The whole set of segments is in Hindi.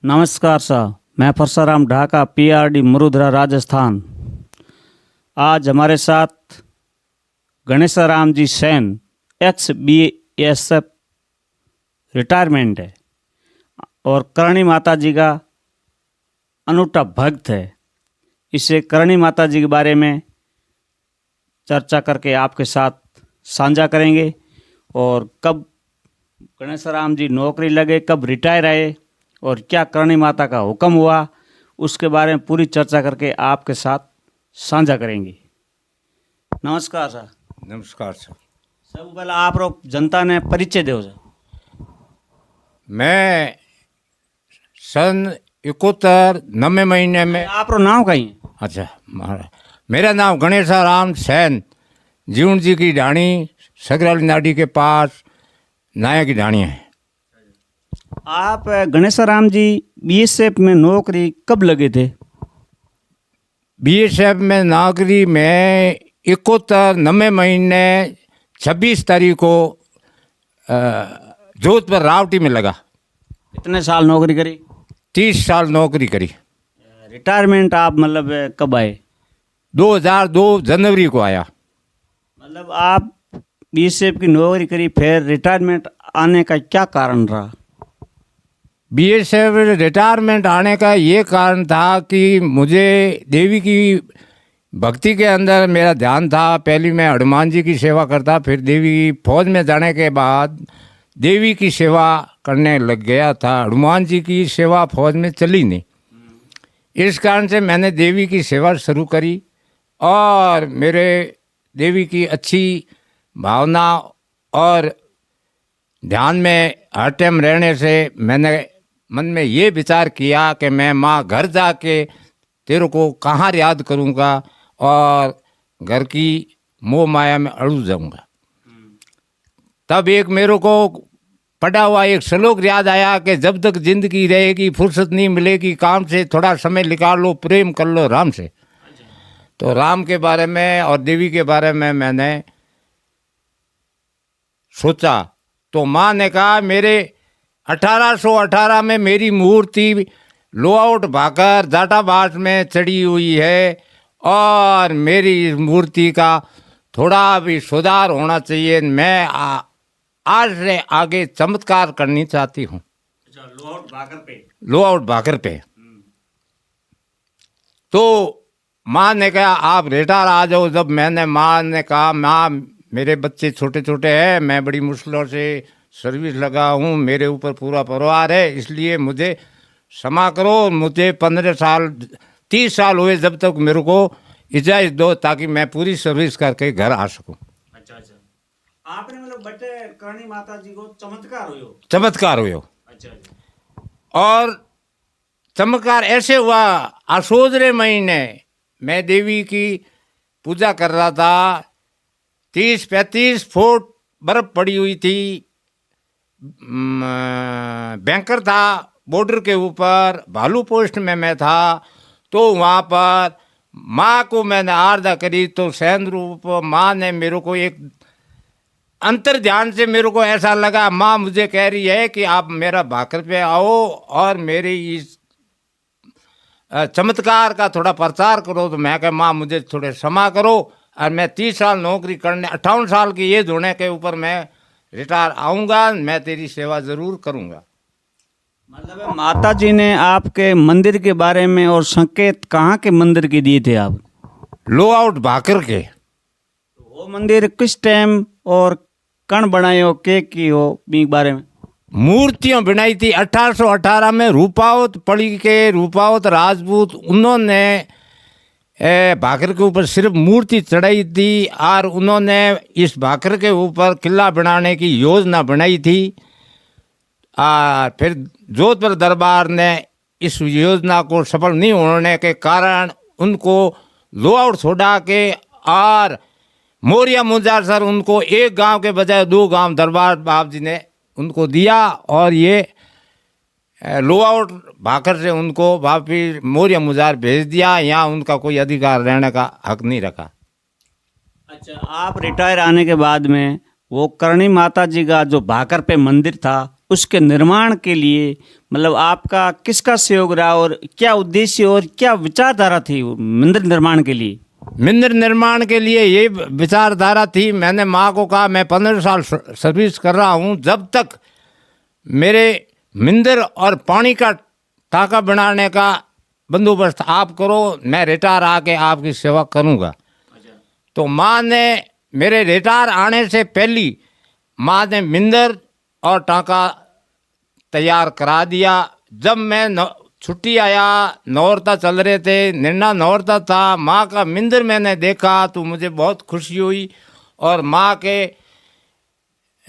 नमस्कार साहब, मैं परसाराम ढाका, पीआरडी मरुधरा, राजस्थान। आज हमारे साथ गणेशाराम जी सैन, एक्स बीएसएफ रिटायरमेंट है और करणी माता जी का अनूठा भक्त है। इसे करणी माता जी के बारे में चर्चा करके आपके साथ साझा करेंगे और कब गणेशाराम जी नौकरी लगे, कब रिटायर आए और क्या करणी माता का हुक्म हुआ, उसके बारे में पूरी चर्चा करके आपके साथ साझा करेंगे। नमस्कार सर। नमस्कार सर। सबसे पहले आप लोग जनता ने परिचय दो सर। मैं सन 71 9वें महीने में। आप लोग नाम कहीं है? अच्छा, मेरा नाम गणेशाराम सैन, जीवन जी की ढाणी, सगराली नाडी के पास नाया की ढाणी है। आप गणेशाराम जी बीएसएफ में नौकरी कब लगे थे? बीएसएफ में नौकरी में 71 9वें महीने 26 तारीख को जोधपुर रावटी में लगा। कितने साल नौकरी करी? 30 साल नौकरी करी। रिटायरमेंट आप मतलब कब आए? 2002 जनवरी को आया। मतलब आप बीएसएफ की नौकरी करी, फिर रिटायरमेंट आने का क्या कारण रहा? बीएसएफ रिटायरमेंट आने का ये कारण था कि मुझे देवी की भक्ति के अंदर मेरा ध्यान था। पहले मैं हनुमान जी की सेवा करता, फिर देवी फौज में जाने के बाद देवी की सेवा करने लग गया था। हनुमान जी की सेवा फौज में चली नहीं, इस कारण से मैंने देवी की सेवा शुरू करी और मेरे देवी की अच्छी भावना और ध्यान में हर टाइम रहने से मैंने मन में ये विचार किया कि मैं माँ घर जाके तेरे को कहाँ याद करूँगा और घर की मोह माया में अड़ू जाऊँगा। तब एक मेरे को पढ़ा हुआ एक श्लोक याद आया कि जब तक जिंदगी रहेगी फुर्सत नहीं मिलेगी काम से, थोड़ा समय निकाल लो, प्रेम कर लो राम से। तो राम के बारे में और देवी के बारे में मैंने सोचा तो माँ ने कहा मेरे 1818 में मेरी मूर्ति लोआउट भाकर जाटाबास में चढ़ी हुई है और मेरी इस मूर्ति का थोड़ा भी सुधार होना चाहिए। मैं आज से आगे चमत्कार करनी चाहती हूँ। लोआउट भाकर पे। तो माँ ने कहा आप रिटायर आ जाओ। जब मैंने माँ ने कहा माँ मेरे बच्चे छोटे छोटे हैं, मैं बड़ी मुश्किलों से सर्विस लगा हूँ, मेरे ऊपर पूरा परिवार है, इसलिए मुझे क्षमा करो। मुझे 30 साल हुए जब तक मेरे को इजाज़त दो ताकि मैं पूरी सर्विस करके घर आ सकूँ। अच्छा अच्छा, आपने मतलब बटे करणी माता जी को चमत्कार हुयो? चमत्कार हुयो। अच्छा अच्छा। और चमत्कार ऐसे हुआ, आशोजरे महीने मैं देवी की पूजा कर रहा था। 30-35 फुट बर्फ पड़ी हुई थी। बैंकर था बॉर्डर के ऊपर, भालू पोस्ट में मैं था। तो वहाँ पर माँ को मैंने आराधना करी तो सैन रूप माँ ने मेरे को एक अंतर ध्यान से मेरे को ऐसा लगा माँ मुझे कह रही है कि आप मेरा भाकर पे आओ और मेरे इस चमत्कार का थोड़ा प्रचार करो। तो मैं कहा माँ मुझे थोड़े क्षमा करो और मैं 30 साल नौकरी करने 58 साल की एज होने के ऊपर मैं रिटायर आऊँगा, मैं तेरी सेवा ज़रूर करूँगा। मतलब माता जी ने आपके मंदिर के बारे में और संकेत कहाँ के मंदिर के दिए थे आप? लोआउट भाकर के। वो मंदिर किस टाइम और कण बनाए हो, के की हो के बारे में? मूर्तियाँ बनाई थी 1818 में। रूपावत पड़ी के रूपावत राजपूत उन्होंने भाकर के ऊपर सिर्फ मूर्ति चढ़ाई थी और उन्होंने इस भाकर के ऊपर किला बनाने की योजना बनाई थी। फिर जोधपुर दरबार ने इस योजना को सफल नहीं होने के कारण उनको लोआउट छोड़ा के और मोरिया मुंजार सर उनको एक गांव के बजाय 2 गांव दरबार बाब जी ने उनको दिया और ये लोआउट भाकर से उनको वापिस मोरिया मुजार भेज दिया। यहाँ उनका कोई अधिकार रहने का हक नहीं रखा। अच्छा, आप रिटायर आने के बाद में वो करणी माता जी का जो भाकर पे मंदिर था उसके निर्माण के लिए मतलब आपका किसका सहयोग रहा और क्या उद्देश्य और क्या विचारधारा थी वो मंदिर निर्माण के लिए? मंदिर निर्माण के लिए ये विचारधारा थी। मैंने माँ को कहा मैं 15 साल सर्विस कर रहा हूँ, जब तक मेरे मंदिर और पानी का टाका बनाने का बंदोबस्त आप करो, मैं रिटायर आके आपकी सेवा करूँगा। तो माँ ने मेरे रिटायर आने से पहले माँ ने मंदिर और टाका तैयार करा दिया। जब मैं छुट्टी आया, नौरता चल रहे थे, निर्णा नौरता था, माँ का मंदिर मैंने देखा तो मुझे बहुत खुशी हुई और माँ के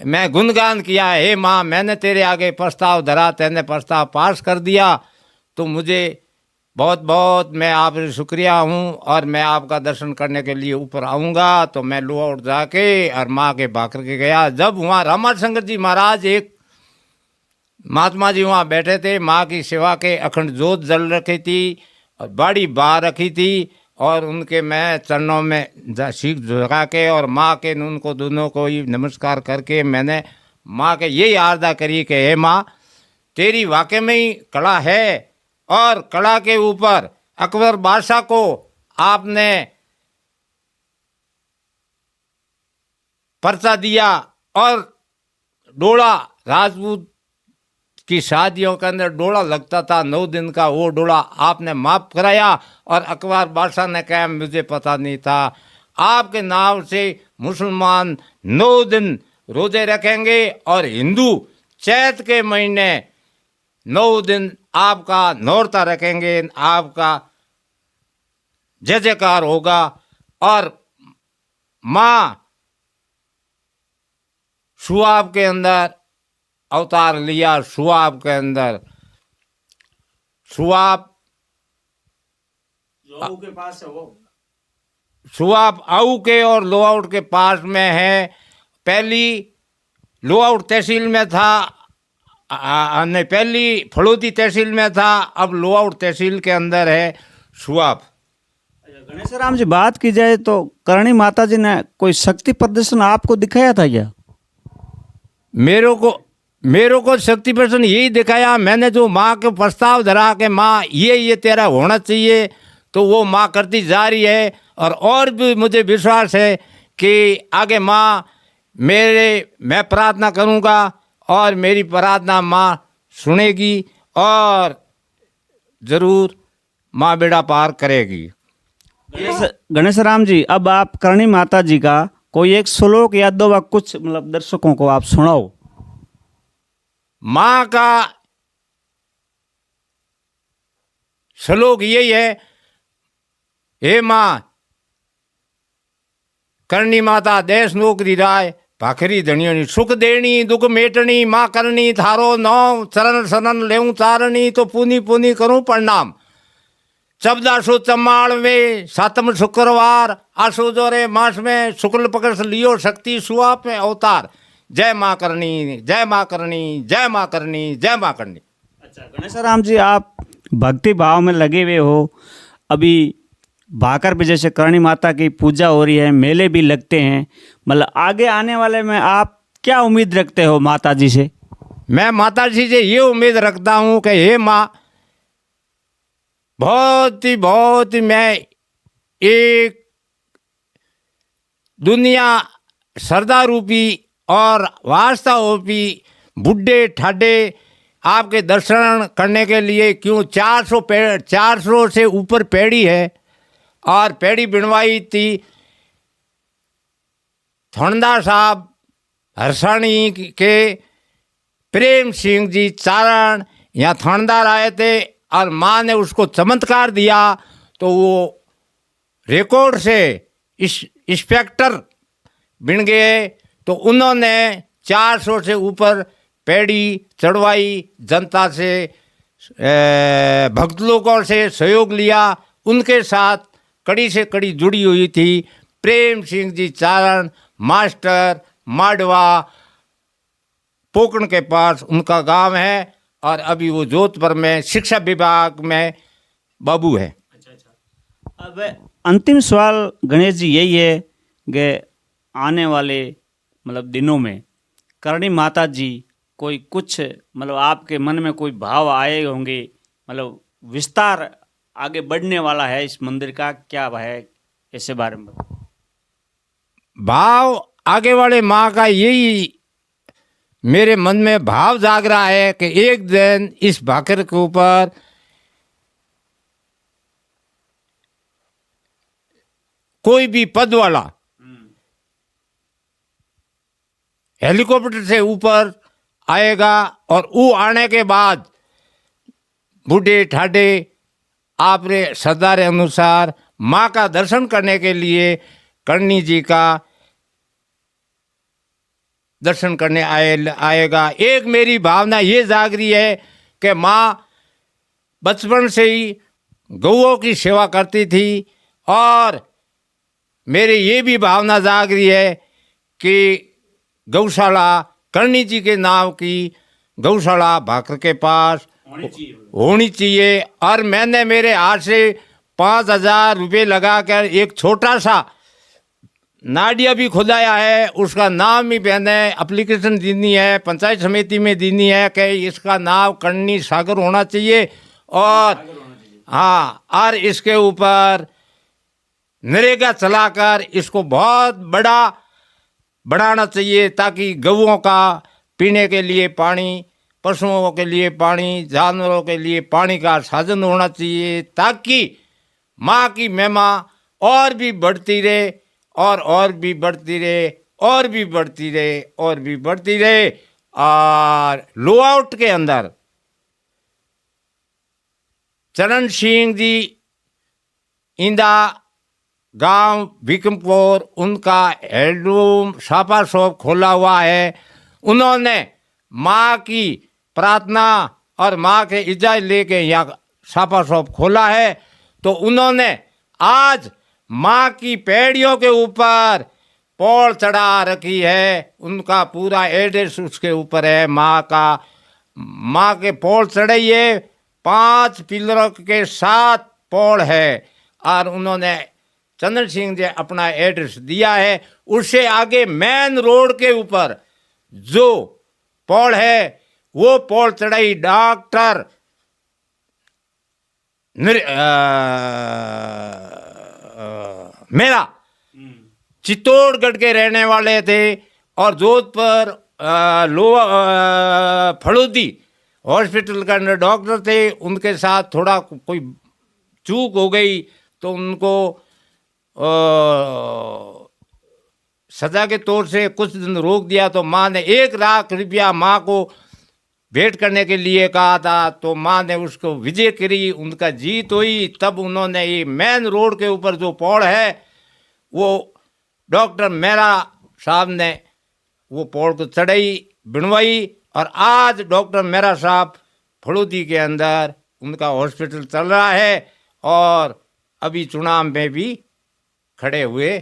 मैं गुणगान किया, हे माँ मैंने तेरे आगे प्रस्ताव धरा, तेने प्रस्ताव पास कर दिया, तो मुझे बहुत बहुत मैं आपसे शुक्रिया हूँ और मैं आपका दर्शन करने के लिए ऊपर आऊँगा। तो मैं लोहाउट जाके और माँ के भाकर के गया। जब वहाँ रामाशंकर जी महाराज एक महात्मा जी वहाँ बैठे थे, माँ की सेवा के अखंड जोत जल रखी थी और बड़ी बार रखी थी और उनके मैं चरणों में शीख झुका के और माँ के उनको दोनों को ही नमस्कार करके मैंने माँ के यही आराधना करी कि हे माँ तेरी वाकई में ही कला है और कला के ऊपर अकबर बादशाह को आपने पर्चा दिया और डोला राजपूत की शादियों के अंदर डोला लगता था 9 दिन का, वो डोला आपने माफ कराया और अकबर बादशाह ने कहा मुझे पता नहीं था। आपके नाम से मुसलमान 9 दिन रोजे रखेंगे और हिंदू चैत के महीने 9 दिन आपका नौरता रखेंगे, आपका जय जयकार होगा। और माँ सुआब के अंदर अवतार लिया, सुआब के अंदर, सुआब जो के पास है वो सुआब आऊ के और लोहाउट के पास में है। पहली लोहाउट तहसील में था, नहीं पहली फड़ौती तहसील में था, अब लोहाउट तहसील के अंदर है सुआब। गणेश राम जी बात की जाए तो करणी माता जी ने कोई शक्ति प्रदर्शन आपको दिखाया था क्या? मेरे को शक्ति प्रदर्शन यही दिखाया। मैंने जो माँ के प्रस्ताव धरा कि माँ ये तेरा होना चाहिए, तो वो माँ करती जा रही है और भी मुझे विश्वास है कि आगे माँ मैं प्रार्थना करूँगा और मेरी प्रार्थना माँ सुनेगी और ज़रूर माँ बेड़ा पार करेगी। गणेश राम जी, अब आप करणी माता जी का कोई एक श्लोक या दो वाक्य कुछ मतलब दर्शकों को आप सुनाओ। माँ का श्लोक यही है, हे माँ करणी माता देश नौकरी राय भाखरी धनियोनी सुख देनी दुख मेटनी, माँ करनी थारो नौ चरण शरण लेऊं चारणी, तो पुनी पुनी करूं प्रणाम। 1400 चम्माड़वे 7 शुक्रवार आसो जोरे मास में शुक्ल पकड़ लियो शक्ति सुआप में अवतार। जय माँ करनी, जय माँ करनी, जय माँ करनी, जय माँ करनी। अच्छा गणेश राम जी, आप भक्ति भाव में लगे हुए हो। अभी भाकर पे जैसे करणी माता की पूजा हो रही है, मेले भी लगते हैं, मतलब आगे आने वाले में आप क्या उम्मीद रखते हो माता जी से? मैं माता जी से ये उम्मीद रखता हूँ कि हे माँ बहुत ही मैं एक दुनिया श्रद्धा रूपी और वास्ता रूपी बुढ़े ठाडे आपके दर्शन करने के लिए, क्यों 400 से ऊपर पेड़ी है और पेड़ी बिनवाई थी थोड़दार साहब हरसाणी के प्रेम सिंह जी चारण यहाँ थानेदार आए थे और माँ ने उसको चमत्कार दिया, तो वो रिकॉर्ड से इंस्पेक्टर बिन गए, तो उन्होंने 400 से ऊपर पेड़ी चढ़वाई, जनता से भक्त लोगों से सहयोग लिया। उनके साथ कड़ी से कड़ी जुड़ी हुई थी प्रेम सिंह जी चारण मास्टर, माडवा पोकण के पास उनका गांव है और अभी वो जोधपुर में शिक्षा विभाग में बाबू है। अच्छा। अब अंतिम सवाल गणेश जी यही है कि आने वाले मतलब दिनों में करणी माता जी कोई कुछ मतलब आपके मन में कोई भाव आए होंगे, मतलब विस्तार आगे बढ़ने वाला है इस मंदिर का, क्या है ऐसे बारे में बताओ। भाव आगे वाले माँ का यही मेरे मन में भाव जाग रहा है कि एक दिन इस भाकर के ऊपर कोई भी पद वाला हेलीकॉप्टर से ऊपर आएगा और वो आने के बाद बूढ़े ठाडे आपने श्रद्धा के अनुसार माँ का दर्शन करने के लिए करणी जी का दर्शन करने आएगा। एक मेरी भावना ये जाग रही है कि माँ बचपन से ही गौओं की सेवा करती थी और मेरे ये भी भावना जाग रही है कि गौशाला करणी जी के नाम की गौशाला भाकर के पास होनी चाहिए। और मैंने मेरे हाथ से 5,000 रुपये लगाकर एक छोटा सा नाडिया भी खुदाया है, उसका नाम भी मैंने एप्लीकेशन देनी है, पंचायत समिति में देनी है कि इसका नाम करणी सागर होना चाहिए। और हाँ, और इसके ऊपर नरेगा चलाकर इसको बहुत बड़ा बढ़ाना चाहिए ताकि गौओं का पीने के लिए पानी, पशुओं के लिए पानी, जानवरों के लिए पानी का साधन होना चाहिए ताकि माँ की महिमा और भी बढ़ती रहे और भी बढ़ती रहे और भी बढ़ती रहे और भी बढ़ती रहे। और लोआउट के अंदर चरण सिंह जी इंदा गांव विक्रमपुर, उनका हेडरूम सापा शॉप खोला हुआ है। उन्होंने माँ की प्रार्थना और माँ के इजाज़त लेके यहाँ सापा शॉप खोला है। तो उन्होंने आज माँ की पैड़ियों के ऊपर पौड़ चढ़ा रखी है, उनका पूरा एड्रेस उसके ऊपर है। माँ के पौड़ चढ़ाइए 5 पिलरों के साथ पौड़ है और उन्होंने चंद्र सिंह जी अपना एड्रेस दिया है। उससे आगे मेन रोड के ऊपर जो पौड़ है वो पौड़ चढ़ाई डॉक्टर मेरा चित्तौड़गढ़ के रहने वाले थे और जोधपुर फड़ोदी हॉस्पिटल के अंदर डॉक्टर थे। उनके साथ थोड़ा कोई चूक हो गई तो उनको सजा के तौर से कुछ दिन रोक दिया। तो माँ ने 1 लाख रुपया माँ को भेंट करने के लिए कहा था, तो माँ ने उसको विजय करी, उनका जीत हुई। तब उन्होंने ये मेन रोड के ऊपर जो पौड़ है वो डॉक्टर मेरा साहब ने वो पौड़ को चढ़ाई, बनवाई और आज डॉक्टर मेरा साहब फड़ोदी के अंदर उनका हॉस्पिटल चल रहा है और अभी चुनाव में भी खड़े हुए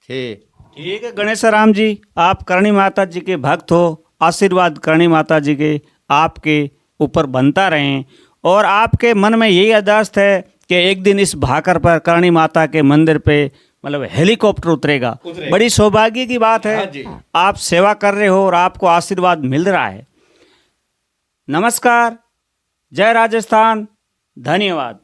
थे। ठीक है गणेश राम जी, आप करणी माता जी के भक्त हो, आशीर्वाद करणी माता जी के आपके ऊपर बनता रहें और आपके मन में यही अरदास है कि एक दिन इस भाकर पर करणी माता के मंदिर पे मतलब हेलीकॉप्टर उतरेगा। बड़ी सौभाग्य की बात है। हाँ, आप सेवा कर रहे हो और आपको आशीर्वाद मिल रहा है। नमस्कार, जय राजस्थान, धन्यवाद।